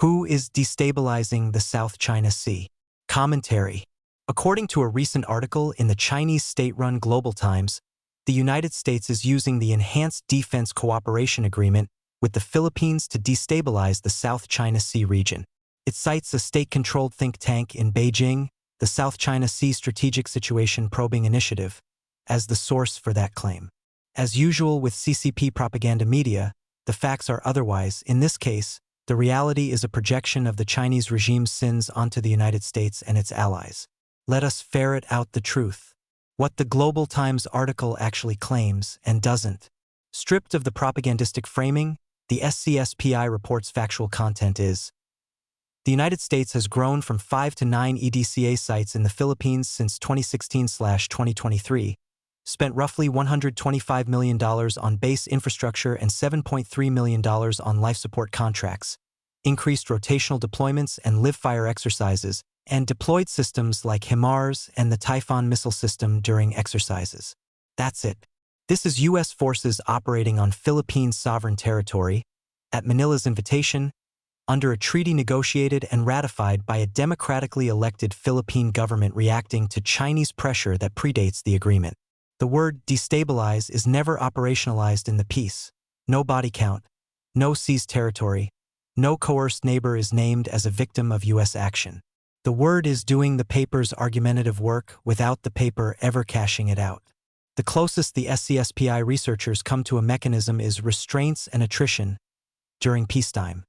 Who is destabilizing the South China Sea? Commentary. According to a recent article in the Chinese state-run Global Times, the United States is using the Enhanced Defense Cooperation Agreement with the Philippines to destabilize the South China Sea region. It cites a state-controlled think tank in Beijing, the South China Sea Strategic Situation Probing Initiative, as the source for that claim. As usual with CCP propaganda media, the facts are otherwise. In this case, the reality is a projection of the Chinese regime's sins onto the United States and its allies. Let us ferret out the truth. What the Global Times article actually claims and doesn't. Stripped of the propagandistic framing, the SCSPI report's factual content is: the United States has grown from 5 to 9 EDCA sites in the Philippines since 2016/2023, spent roughly $125 million on base infrastructure and $7.3 million on life support contracts, increased rotational deployments and live-fire exercises, and deployed systems like HIMARS and the Typhoon missile system during exercises. That's it. This is U.S. forces operating on Philippine sovereign territory, at Manila's invitation, under a treaty negotiated and ratified by a democratically elected Philippine government reacting to Chinese pressure that predates the agreement. The word destabilize is never operationalized in the peace. No body count, no seized territory, no coerced neighbor is named as a victim of U.S. action. The word is doing the paper's argumentative work without the paper ever cashing it out. The closest the SCSPI researchers come to a mechanism is restraints and attrition during peacetime.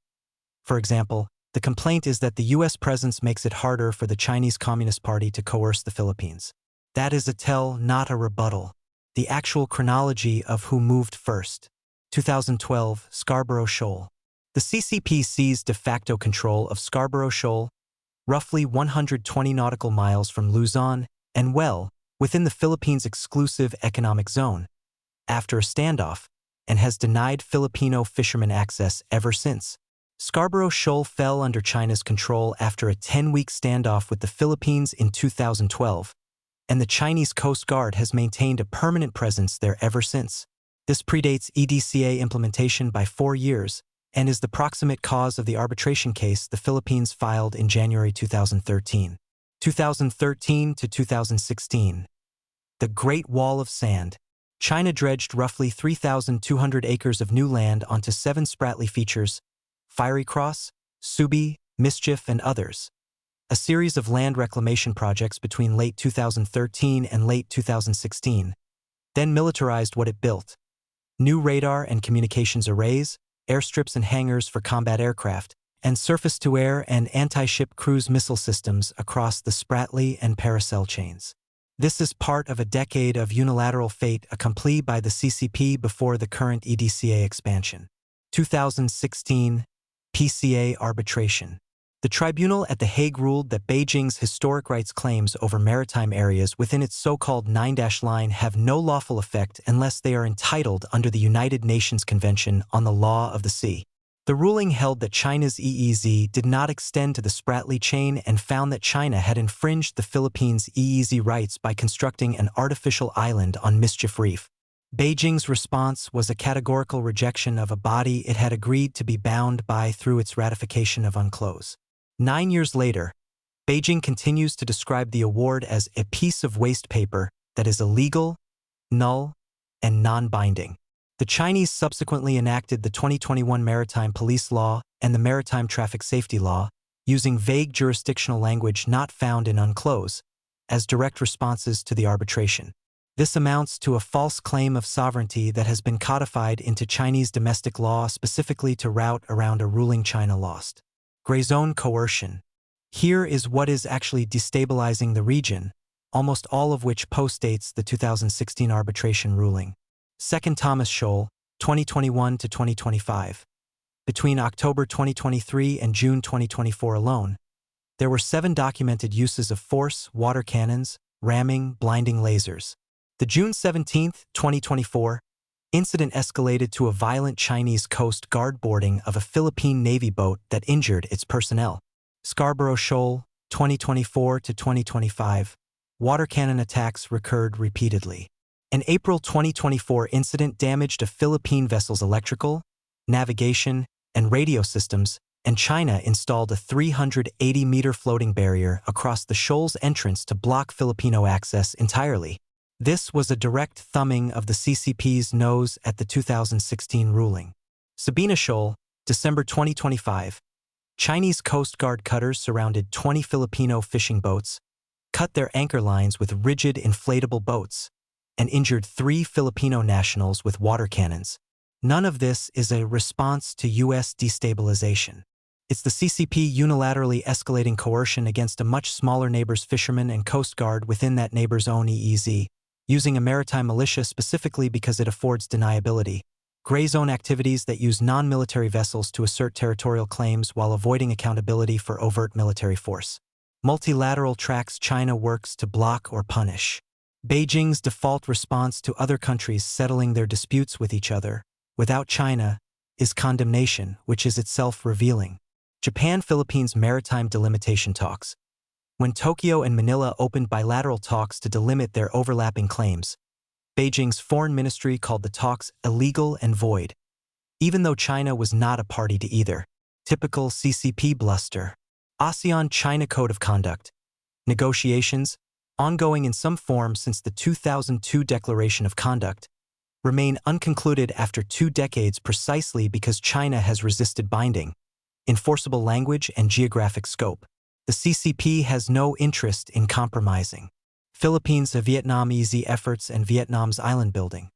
For example, the complaint is that the U.S. presence makes it harder for the Chinese Communist Party to coerce the Philippines. That is a tell, not a rebuttal. The actual chronology of who moved first. 2012, Scarborough Shoal. The CCP seized de facto control of Scarborough Shoal, roughly 120 nautical miles from Luzon, and well within the Philippines' exclusive economic zone, after a standoff, and has denied Filipino fishermen access ever since. Scarborough Shoal fell under China's control after a 10-week standoff with the Philippines in 2012, and the Chinese Coast Guard has maintained a permanent presence there ever since. This predates EDCA implementation by 4 years and is the proximate cause of the arbitration case the Philippines filed in January 2013. 2013 to 2016. The Great Wall of Sand. China dredged roughly 3,200 acres of new land onto 7 Spratly features, Fiery Cross, Subi, Mischief, and others. A series of land reclamation projects between late 2013 and late 2016, then militarized what it built. New radar and communications arrays, airstrips and hangars for combat aircraft, and surface-to-air and anti-ship cruise missile systems across the Spratly and Paracel chains. This is part of a decade of unilateral fait accompli by the CCP before the current EDCA expansion. 2016, PCA arbitration. The tribunal at The Hague ruled that Beijing's historic rights claims over maritime areas within its so-called 9-line have no lawful effect unless they are entitled under the United Nations Convention on the Law of the Sea. The ruling held that China's EEZ did not extend to the Spratly chain and found that China had infringed the Philippines' EEZ rights by constructing an artificial island on Mischief Reef. Beijing's response was a categorical rejection of a body it had agreed to be bound by through its ratification of UNCLOS. 9 years later, Beijing continues to describe the award as a piece of waste paper that is illegal, null, and non-binding. The Chinese subsequently enacted the 2021 Maritime Police Law and the Maritime Traffic Safety Law, using vague jurisdictional language not found in UNCLOS, as direct responses to the arbitration. This amounts to a false claim of sovereignty that has been codified into Chinese domestic law specifically to route around a ruling China lost. Gray zone coercion. Here is what is actually destabilizing the region, almost all of which postdates the 2016 arbitration ruling. 2nd Thomas Shoal, 2021 to 2025. Between October 2023 and June 2024 alone, there were 7 documented uses of force, water cannons, ramming, blinding lasers. The June 17, 2024, incident escalated to a violent Chinese Coast Guard boarding of a Philippine Navy boat that injured its personnel. Scarborough Shoal, 2024 to 2025. Water cannon attacks recurred repeatedly. An April 2024 incident damaged a Philippine vessel's electrical, navigation, and radio systems and China installed a 380-meter floating barrier across the shoal's entrance to block Filipino access entirely. This was a direct thumbing of the CCP's nose at the 2016 ruling. Sabina Shoal, December 2025. Chinese Coast Guard cutters surrounded 20 Filipino fishing boats, cut their anchor lines with rigid inflatable boats, and injured 3 Filipino nationals with water cannons. None of this is a response to U.S. destabilization. It's the CCP unilaterally escalating coercion against a much smaller neighbor's fishermen and Coast Guard within that neighbor's own EEZ, using a maritime militia specifically because it affords deniability. Gray zone activities that use non-military vessels to assert territorial claims while avoiding accountability for overt military force. Multilateral tracks China works to block or punish. Beijing's default response to other countries settling their disputes with each other, without China, is condemnation, which is itself revealing. Japan-Philippines maritime delimitation talks. When Tokyo and Manila opened bilateral talks to delimit their overlapping claims, Beijing's foreign ministry called the talks illegal and void, even though China was not a party to either. Typical CCP bluster. ASEAN-China Code of Conduct. Negotiations, ongoing in some form since the 2002 Declaration of Conduct, remain unconcluded after 2 decades precisely because China has resisted binding, enforceable language and geographic scope. The CCP has no interest in compromising. Philippines-Vietnam-EZ efforts and Vietnam's island building.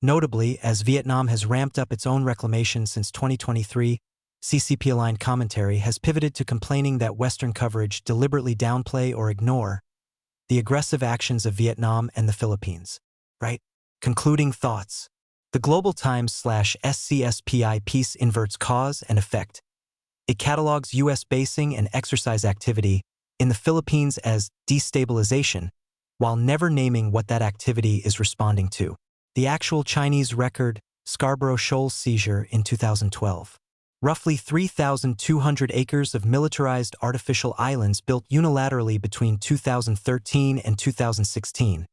Notably, as Vietnam has ramped up its own reclamation since 2023, CCP-aligned commentary has pivoted to complaining that Western coverage deliberately downplay or ignore the aggressive actions of Vietnam and the Philippines. Right? Concluding thoughts. The Global Times/SCSPI piece inverts cause and effect. It catalogs U.S. basing and exercise activity in the Philippines as destabilization, while never naming what that activity is responding to. The actual Chinese record, Scarborough Shoal seizure in 2012. Roughly 3,200 acres of militarized artificial islands built unilaterally between 2013 and 2016.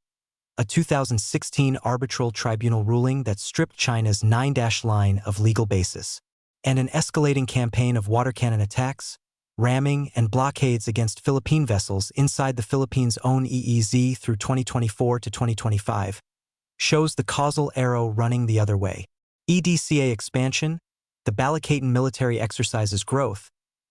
A 2016 arbitral tribunal ruling that stripped China's 9-line of legal basis. And an escalating campaign of water cannon attacks, ramming, and blockades against Philippine vessels inside the Philippines' own EEZ through 2024 to 2025 shows the causal arrow running the other way. EDCA expansion, the Balicaten military exercises growth,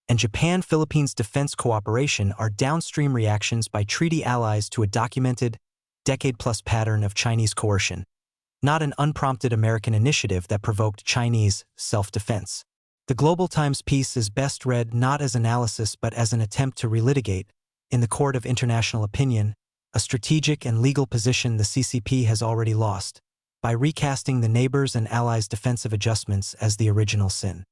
and Japan-Philippines defense cooperation are downstream reactions by treaty allies to a documented, decade-plus pattern of Chinese coercion, not an unprompted American initiative that provoked Chinese self-defense. The Global Times piece is best read not as analysis but as an attempt to relitigate, in the court of international opinion, a strategic and legal position the CCP has already lost, by recasting the neighbors and allies' defensive adjustments as the original sin.